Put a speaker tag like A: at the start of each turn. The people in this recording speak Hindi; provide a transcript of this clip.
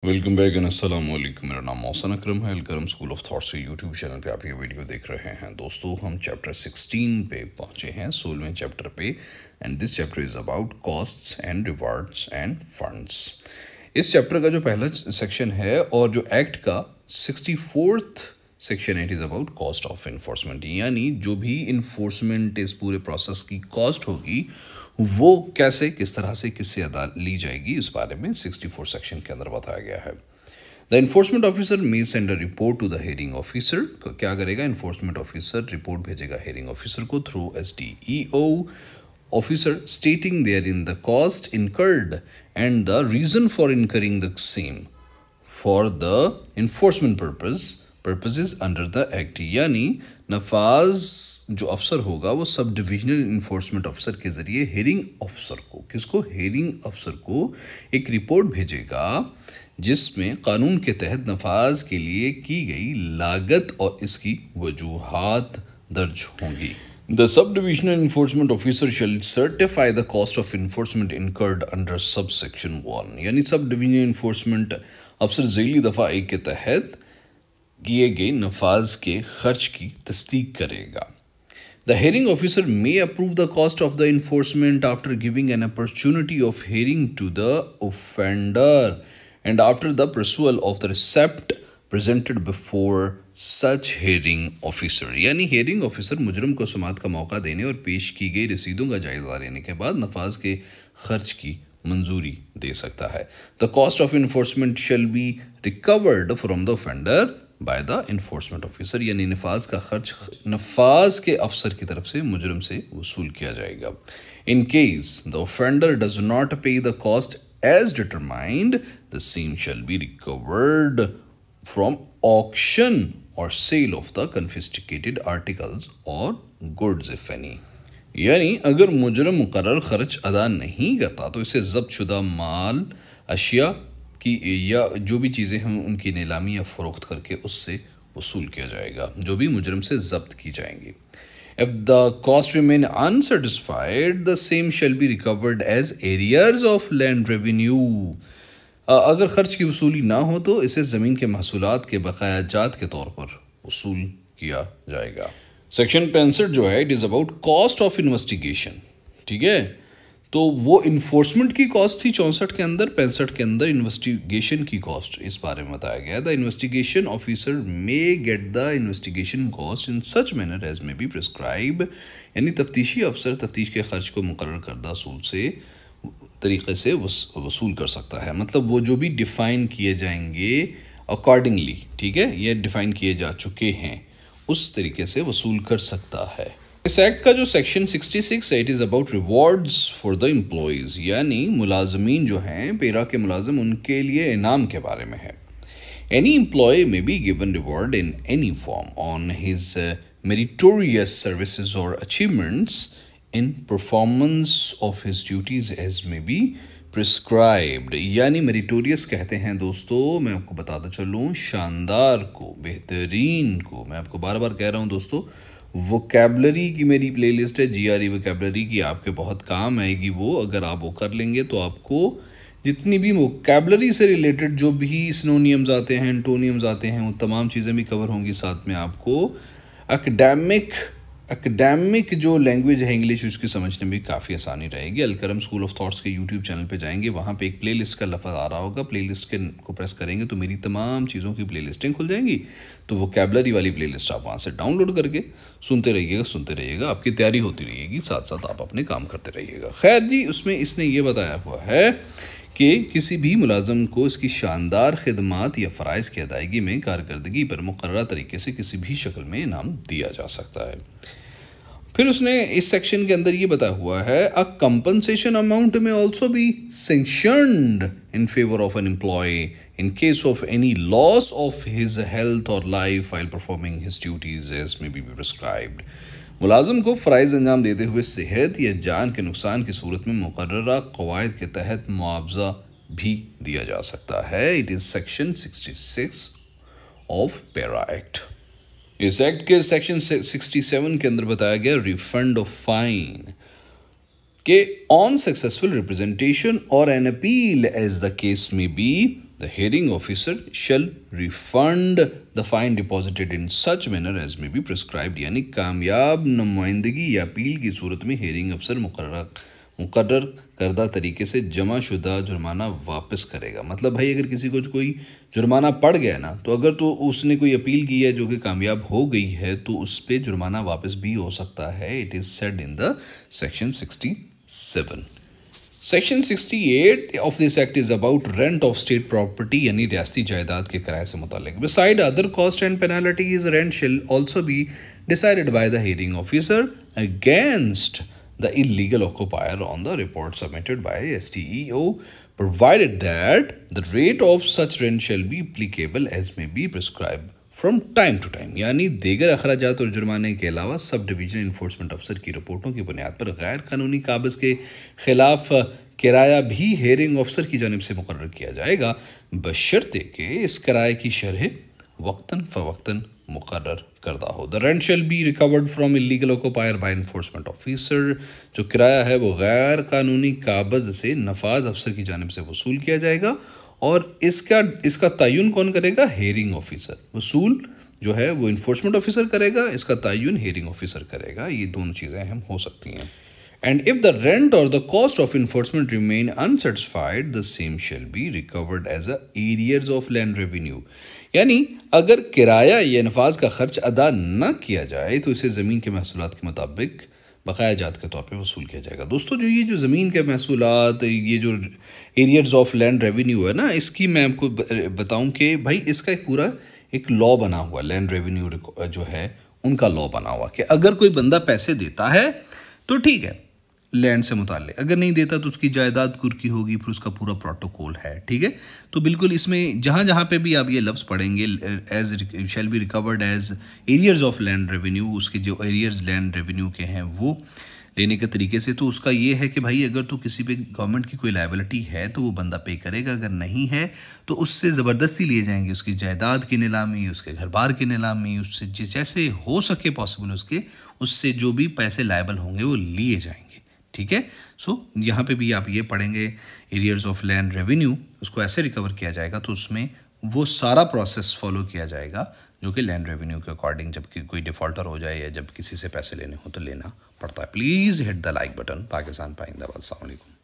A: वेलकम बैक एंड अस्सलाम वालेकुम। मेरा नाम मौसन अकरम है। अलकरम स्कूल ऑफ थॉट्स के यूट्यूब चैनल पे आप ये वीडियो देख रहे हैं। दोस्तों, हम चैप्टर 16 पे पहुंचे हैं, 16वें चैप्टर पे। And this chapter is about costs and rewards end funds. इस चैप्टर का जो पहला सेक्शन है और जो एक्ट का 64th सेक्शन है, it is about cost of enforcement, यानी जो भी इन्फोर्समेंट इस पूरे प्रोसेस की कॉस्ट होगी वो कैसे, किस तरह से, किससे अदा ली जाएगी, इस बारे में 64 सेक्शन के अंदर बताया गया है। The enforcement officer may send a report to the hearing officer. क्या करेगा? इन्फोर्समेंट ऑफिसर रिपोर्ट भेजेगा हेयरिंग ऑफिसर को through SDEO officer, stating therein the cost incurred and the reason for incurring the same for the enforcement purposes under the act. यानी नफाज जो अफसर होगा वो सब डिविजनल इन्फोर्समेंट अफसर के जरिए हेयरिंग अफसर को, किसको? हेयरिंग अफसर को एक रिपोर्ट भेजेगा जिसमें कानून के तहत नफाज के लिए की गई लागत और इसकी वजूहात दर्ज होंगी। The subdivisional enforcement officer shall certify the cost of enforcement incurred under subsection 1। यानी सब डिविजनल इन्फोर्समेंट अफसर झेली दफ़ा 1 के तहत किए गए नफाज के खर्च की तस्दीक करेगा। The hearing officer may approve the cost of the enforcement after giving an opportunity of hearing to the offender and after the perusal of the receipt presented before such hearing officer। यानी hearing officer मुजरम को समाअत का मौका देने और पेश की गई रसीदों का जायजा लेने के बाद नफाज के खर्च की मंजूरी दे सकता है। The cost of enforcement shall be recovered from the offender by the enforcement officer। यानी नफाज का खर्च नफाज के अफसर की तरफ से मुजरम से वसूल किया जाएगा। In case the offender does not pay the cost as determined, the same shall be recovered from auction or sale of the confiscated articles or goods if any। यानी अगर मुजरम मुकर्रर खर्च अदा नहीं करता तो इसे जब्त शुदा माल, अशिया की या जो भी चीज़ें हम उनकी नीलामी या फ़रोख्त करके उससे वसूल किया जाएगा, जो भी मुजरम से जब्त की जाएंगी। If the cost remain unsatisfied, the same shall be recovered as arrears of land revenue। अगर खर्च की वसूली ना हो तो इसे ज़मीन के महसूलात के बकाया जात के तौर पर वसूल किया जाएगा। सेक्शन 65 जो है, it is about cost of investigation. ठीक है, तो वो इन्फोर्समेंट की कॉस्ट थी 64 के अंदर। 65 के अंदर इन्वेस्टिगेशन की कॉस्ट इस बारे में बताया गया। The investigation officer may get the investigation cost in such manner as may be prescribe. यानी तफ्तीशी अफसर तफ्तीश के खर्च को मुकर्रर करदा असूल से तरीक़े से वसूल कर सकता है। मतलब वो जो भी डिफ़ाइन किए जाएंगे अकॉर्डिंगली, ठीक है, ये डिफ़ाइन किए जा चुके हैं, उस तरीके से वसूल कर सकता है। इस एक्ट का जो सेक्शन 66 है, it is about rewards for the employees. यानी मुलाजमीन जो हैं, पेरा के मुलाजिम, उनके लिए इनाम के बारे में है। Any employ may be given reward in any form on his meritorious services और achievements in performance of his duties as may be prescribed. यानी मेरिटोरियस कहते हैं दोस्तों, मैं आपको बताता चलूँ, शानदार को, बेहतरीन को। मैं आपको बार बार कह रहा हूँ दोस्तों, वोकैबलरी की मेरी प्लेलिस्ट है, GRE वोकैबलरी की, आपके बहुत काम आएगी वो। अगर आप वो कर लेंगे तो आपको जितनी भी वोकैबलरी से रिलेटेड जो भी सिनोनियम्स आते हैं, एंटोनियम्स आते हैं, वो तमाम चीज़ें भी कवर होंगी। साथ में आपको एकेडमिक जो लैंग्वेज है इंग्लिश, उसकी समझने में भी काफ़ी आसानी रहेगी। अलकरम स्कूल ऑफ थॉट्स के यूट्यूब चैनल पे जाएंगे, वहाँ पे एक प्लेलिस्ट का लफ्ज़ आ रहा होगा। प्लेलिस्ट के को प्रेस करेंगे तो मेरी तमाम चीज़ों की प्लेलिस्टें खुल जाएंगी। तो वोकैबलरी वाली प्लेलिस्ट आप वहाँ से डाउनलोड करके सुनते रहिएगा, आपकी तैयारी होती रहेगी, साथ साथ आप अपने काम करते रहिएगा। खैर जी, उसमें इसने ये बताया हुआ है कि किसी भी मुलाजम को इसकी शानदार खिदमात या फ़राइज़ की अदायगी में कारकर्दगी पर मुकर्रर तरीके से किसी भी शक्ल में इनाम दिया जा सकता है। फिर उसने इस सेक्शन के अंदर ये बताया हुआ है, a compensation amount may also be sanctioned in favour of an employ in case of any loss of his health or life while performing his duties as may be prescribed। मुलाजिम को फ़राइज़ अंजाम देते हुए सेहत या जान के नुकसान की सूरत में मुकर्ररा क़वाइद के तहत मुआवजा भी दिया जा सकता है। It is section 66 of para act. इस एक्ट के सेक्शन 67 के अंदर बताया गया रिफंड ऑफ फाइन के ऑन सक्सेसफुल रिप्रेजेंटेशन और an appeal as the case may be The hearing officer shall refund the fine deposited in such manner as may be prescribed. यानी कामयाब नुमाइंदगी या अपील की सूरत में हेयरिंग अफसर मुकर्रर करदा तरीके से जमा शुदा जुर्माना वापस करेगा। मतलब भाई अगर किसी को कोई जुर्माना पड़ गया ना, तो अगर तो उसने कोई अपील की है जो कि कामयाब हो गई है, तो उस पर जुर्माना वापस भी हो सकता है। It is said in the section 67। Section 68 of this act is about rent of state property, यानी रियासती जायदाद के किराए से मुतालिक। Beside other cost and penalties, rent shell also be decided by the hearing officer against the illegal occupier on the report submitted by STEO, provided that the rate of such rent shall be applicable as may be prescribed from time to time। यानी दीगर अखराजात और जुर्माने के अलावा सब डिवीजन इन्फोर्समेंट अफसर की रिपोर्टों की बुनियाद पर गैर कानूनी काबज़ के खिलाफ किराया भी हेयरिंग ऑफिसर की जानिब से मुकर्रर किया जाएगा, बशर्ते कि इस किराए की शरह वक्तन फ़वक्तन मुकर्रर करदा हो। The rent shall be recovered from illegal occupier by enforcement officer. जो किराया है वो गैर कानूनी काबज़ से नफाज अफसर की जानिब से वसूल किया जाएगा, और इसका तयन कौन करेगा? Hearing officer. वसूल जो है वो इन्फोर्समेंट ऑफिसर करेगा, इसका तयन हेयरिंग ऑफिसर करेगा। ये दोनों चीज़ें हम हो सकती हैं। And if the rent or the cost of enforcement remain unsatisfied, the same shall be recovered as a arrears of land revenue। यानी अगर किराया या नफाज का खर्च अदा न किया जाए तो इसे ज़मीन के महसूलात के मुताबिक बकाया जात के तौर पे वसूल किया जाएगा। दोस्तों जो ज़मीन के महसूलात, ये जो एरियर्स ऑफ लैंड रेवेन्यू है ना, इसकी मैं आपको बताऊं कि भाई इसका एक पूरा एक लॉ बना हुआ, लैंड रेवेन्यू जो है उनका लॉ बना हुआ कि अगर कोई बंदा पैसे देता है तो ठीक है लैंड से मुताल्लिक, अगर नहीं देता तो उसकी जायदाद कुर्की होगी, फिर उसका पूरा प्रोटोकॉल है। ठीक है, तो बिल्कुल इसमें जहाँ पे भी आप ये लफ्ज़ पढ़ेंगे, as shall be recovered as arrears of land revenue, उसके जो एरियर्स लैंड रेवेन्यू के हैं वो लेने के तरीके से, तो उसका ये है कि भाई अगर तो किसी पे गवर्नमेंट की कोई लायबिलिटी है तो वो बंदा पे करेगा, अगर नहीं है तो उससे ज़बरदस्ती लिए जाएंगे, उसकी जायदाद की नीलामी, उसके घर बार की नीलामी, उससे जैसे हो सके पॉसिबल उससे जो भी पैसे लायबल होंगे वो लिए जाएंगे। ठीक है, सो यहाँ पे भी आप ये पढ़ेंगे एरियर्स ऑफ लैंड रेवेन्यू, उसको ऐसे रिकवर किया जाएगा, तो उसमें वो सारा प्रोसेस फॉलो किया जाएगा जो कि लैंड रेवेन्यू के अकॉर्डिंग जब कोई डिफ़ॉल्टर हो जाए या जब किसी से पैसे लेने हो तो लेना पड़ता है। Please hit the like button. Pakistan पाइंदाबाद। अस्सलाम वालेकुम।